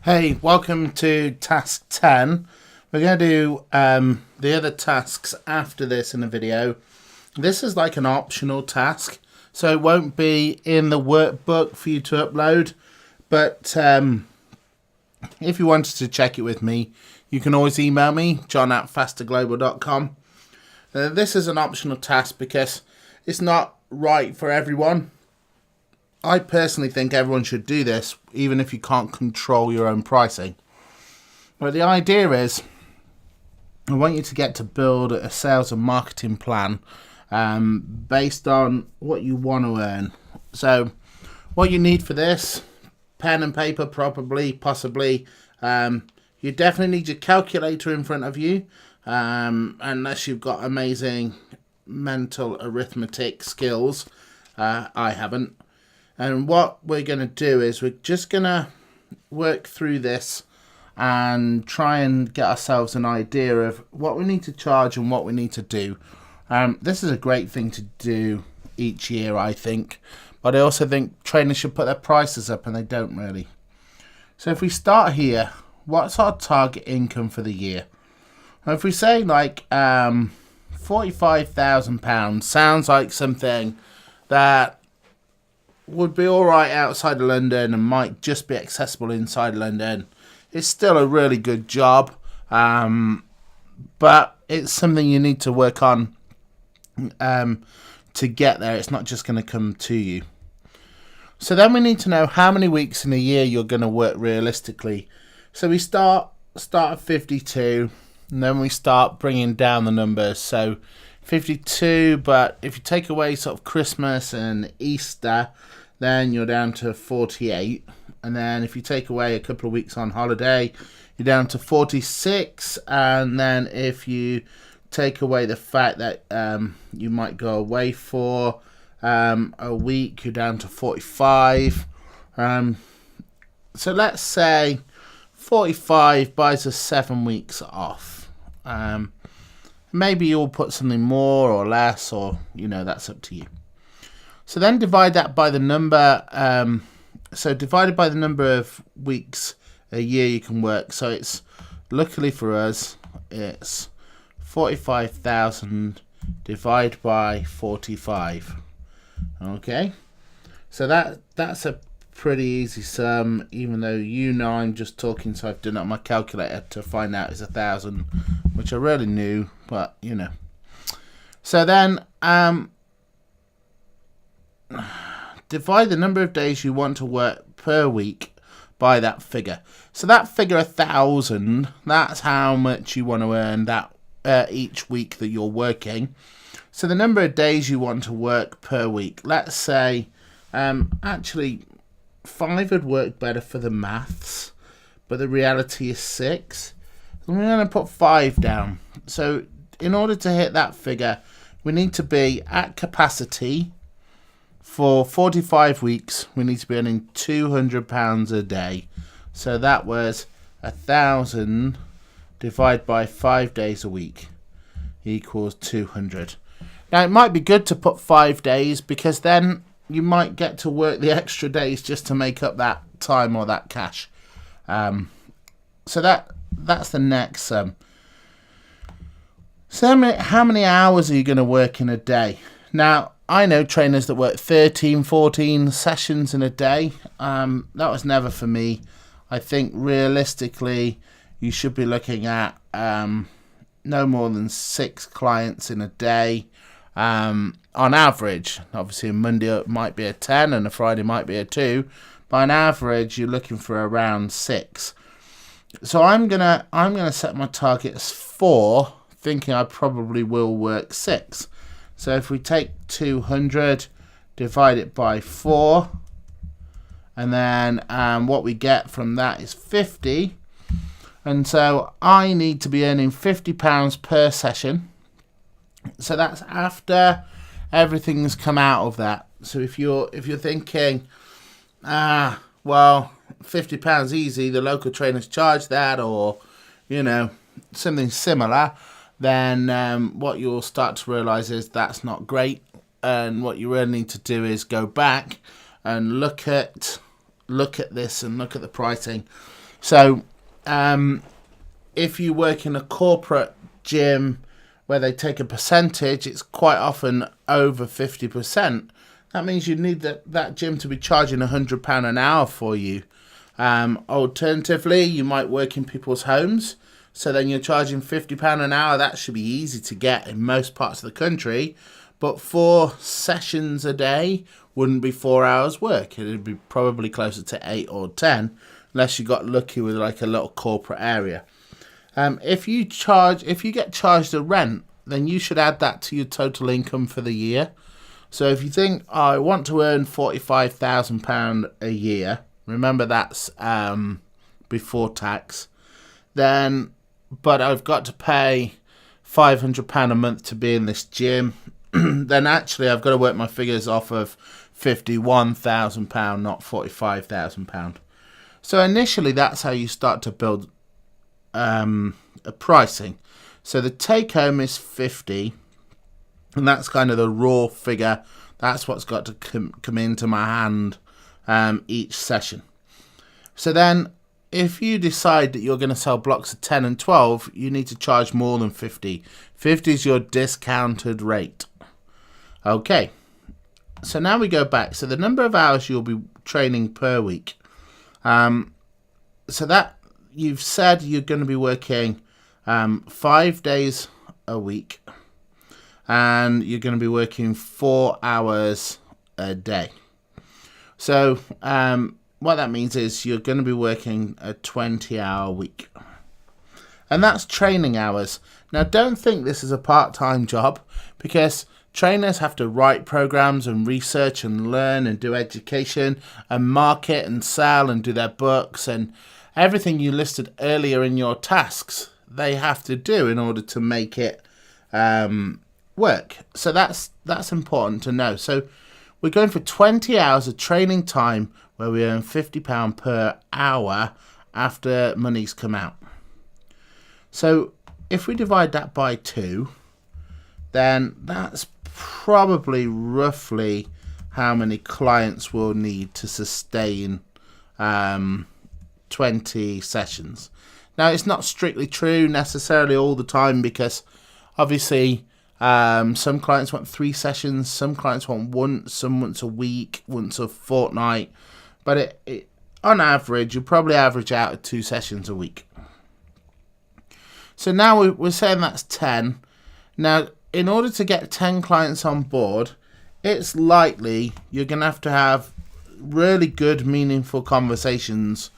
Hey, welcome to task 10. We're going to do the other tasks after this in the video. This is like an optional task, so it won't be in the workbook for you to upload. But if you wanted to check it with me, you can always email me, john@fasterglobal.com. This is an optional task because it's not right for everyone. I personally think everyone should do this, even if you can't control your own pricing. But the idea is, I want you to get to build a sales and marketing plan based on what you want to earn. So, what you need for this, pen and paper possibly. You definitely need your calculator in front of you, unless you've got amazing mental arithmetic skills. I haven't. And what we're going to do is we're just going to work through this and try and get ourselves an idea of what we need to charge and what we need to do. This is a great thing to do each year, I think. But I also think trainers should put their prices up, and they don't really. So if we start here, what's our target income for the year? Now, if we say like £45,000, sounds like something that would be alright outside of London and might just be accessible inside London. It's still a really good job, but it's something you need to work on to get there. It's not just going to come to you. So then we need to know how many weeks in a year you're going to work realistically. So we start at 52, and then we start bringing down the numbers. So 52, but if you take away sort of Christmas and Easter, then you're down to 48. And then if you take away a couple of weeks on holiday, you're down to 46. And then if you take away the fact that you might go away for a week, you're down to 45. So let's say 45 buys us 7 weeks off. Maybe you'll put something more or less, or, that's up to you. So then divide that by the number, so divided by the number of weeks a year you can work. So it's, luckily for us, it's 45,000 divided by 45. Okay, so that's a pretty easy sum, even though I'm just talking, so I've done it on my calculator to find out it's 1,000, which I really knew, but So then divide the number of days you want to work per week by that figure. So that figure 1,000, that's how much you want to earn that each week that you're working. So the number of days you want to work per week, let's say, actually 5 would work better for the maths, but the reality is 6. So we're going to put 5 down. So in order to hit that figure, we need to be at capacity. For 45 weeks, we need to be earning £200 a day. So that was 1,000 divided by 5 days a week equals 200. Now, it might be good to put 5 days, because then you might get to work the extra days just to make up that time or that cash. So that's the next sum. So how many hours are you going to work in a day? Now, I know trainers that work 13, 14 sessions in a day. That was never for me. I think realistically, you should be looking at no more than 6 clients in a day on average. Obviously, a Monday it might be a 10 and a Friday might be a 2. But on average, you're looking for around 6. So I'm gonna set my target as 4, thinking I probably will work 6. So if we take 200, divide it by 4, and then what we get from that is 50. And so I need to be earning £50 per session. So that's after everything's come out of that. So if you're thinking, well, £50 easy, the local trainers charge that, or something similar, then what you'll start to realise is that's not great. And what you really need to do is go back and look at this and look at the pricing, So if you work in a corporate gym where they take a percentage, it's quite often over 50%. That means you need that gym to be charging £100 an hour for you. Alternatively, you might work in people's homes, so then you're charging £50 an hour. That should be easy to get in most parts of the country, but 4 sessions a day wouldn't be 4 hours work. It would be probably closer to 8 or 10, unless you got lucky with like a little corporate area. If you get charged a rent, then you should add that to your total income for the year. So if you think, I want to earn £45,000 a year, remember that's before tax, then, but I've got to pay £500 a month to be in this gym, then actually I've got to work my figures off of £51,000, not £45,000. So initially that's how you start to build a pricing. So the take home is 50, and that's kind of the raw figure. That's what's got to come into my hand each session. So then if you decide that you're going to sell blocks of 10 and 12, you need to charge more than 50. 50 is your discounted rate. Okay, so now we go back. So the number of hours you'll be training per week. So that you've said you're going to be working 5 days a week, and you're going to be working 4 hours a day. So what that means is you're going to be working a 20-hour week, and that's training hours. Now don't think this is a part-time job, because trainers have to write programs and research and learn and do education and market and sell and do their books and everything you listed earlier in your tasks. They have to do in order to make it work. So that's important to know. So we're going for 20 hours of training time where we earn £50 per hour after money's come out. So if we divide that by 2, then that's probably roughly how many clients we'll need to sustain 20 sessions. Now, it's not strictly true necessarily all the time, because obviously some clients want 3 sessions, some clients want once, some once a week, once a fortnight, but it on average, you probably average out at 2 sessions a week. So now we're saying that's 10. Now, in order to get 10 clients on board, it's likely you're going to have really good, meaningful conversations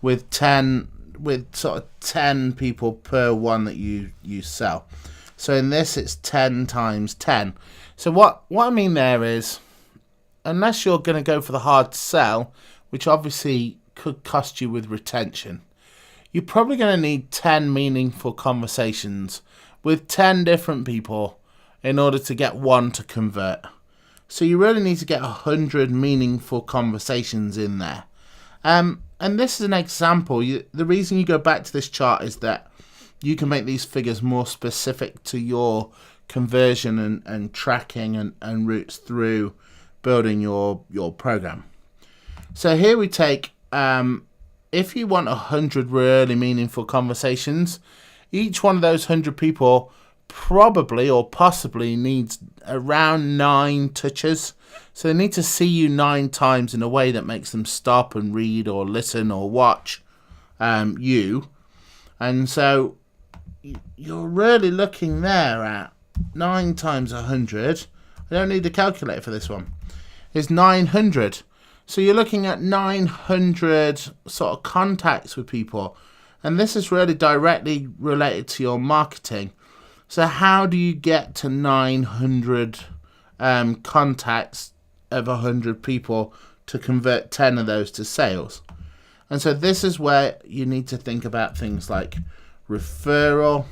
with sort of 10 people per one that you sell. So in this, it's 10 times 10. So what I mean there is, unless you're going to go for the hard sell, which obviously could cost you with retention, you're probably going to need 10 meaningful conversations with 10 different people in order to get one to convert. So you really need to get 100 meaningful conversations in there. And this is an example. The reason you go back to this chart is that you can make these figures more specific to your conversion and tracking and routes through building your program. So here we take, if you want 100 really meaningful conversations, each one of those 100 people probably or possibly needs around 9 touches. So they need to see you 9 times in a way that makes them stop and read or listen or watch you. And so you're really looking there at 9 times 100. I don't need a calculator for this one. It's 900. So you're looking at 900 sort of contacts with people. And this is really directly related to your marketing. So how do you get to 900 contacts of 100 people to convert 10 of those to sales? And so this is where you need to think about things like referral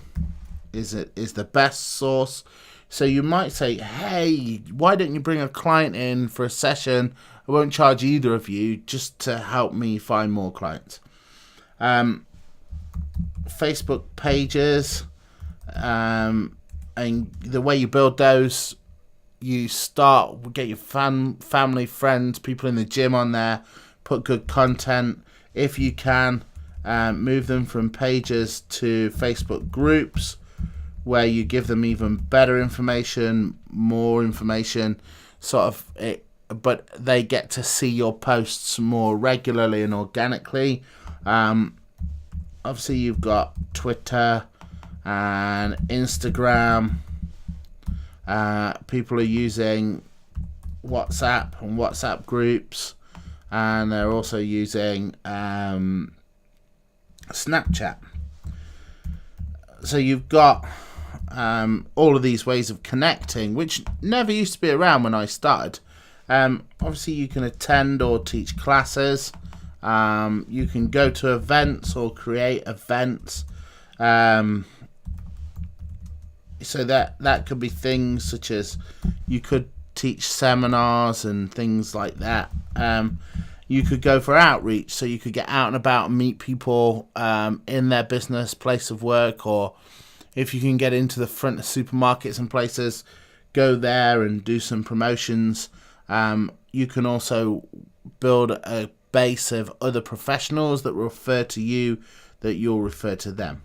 is the best source. So you might say, hey, why don't you bring a client in for a session? I won't charge either of you, just to help me find more clients. Facebook pages, and the way you build those, you get your family, friends, people in the gym on there, put good content if you can, move them from pages to Facebook groups, where you give them even better information, more information, sort of it, but they get to see your posts more regularly and organically. Obviously, you've got Twitter and Instagram. People are using WhatsApp and WhatsApp groups, and they're also using Snapchat. So you've got all of these ways of connecting, which never used to be around when I started. Obviously, you can attend or teach classes. You can go to events or create events. So that could be things such as you could teach seminars and things like that. You could go for outreach, so you could get out and about and meet people in their business, place of work, or if you can get into the front of supermarkets and places, go there and do some promotions. You can also build a base of other professionals that refer to you, that you'll refer to them.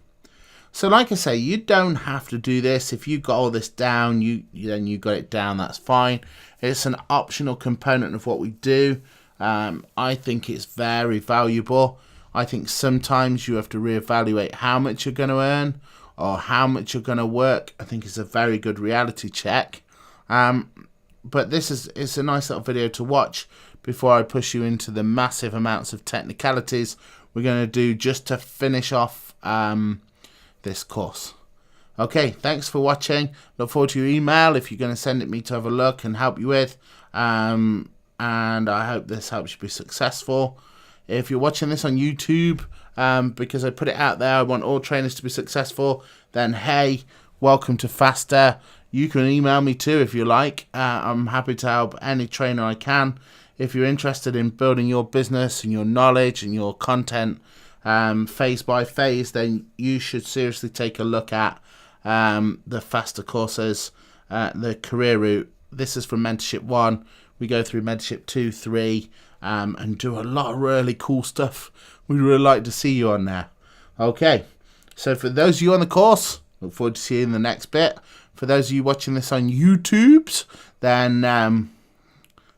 So like I say, you don't have to do this. If you got all this down, then you got it down, that's fine. It's an optional component of what we do. I think it's very valuable. I think sometimes you have to reevaluate how much you're going to earn or how much you're going to work. I think it's a very good reality check. But it's a nice little video to watch before I push you into the massive amounts of technicalities we're going to do just to finish off this course. Okay, thanks for watching. Look forward to your email if you're going to send it me to have a look and help you with. And I hope this helps you be successful. If you're watching this on YouTube, because I put it out there, I want all trainers to be successful, then hey, welcome to Faster. You can email me too if you like. I'm happy to help any trainer I can. If you're interested in building your business and your knowledge and your content phase by phase, then you should seriously take a look at the Faster courses, the career route. This is from Mentorship 1. We go through Mentorship 2, 3, and do a lot of really cool stuff. We'd really like to see you on there. Okay, so for those of you on the course, look forward to seeing you in the next bit. For those of you watching this on YouTube, then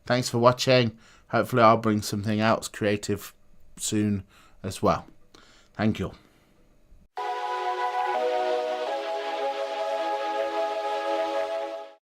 thanks for watching. Hopefully I'll bring something else creative soon as well. Thank you.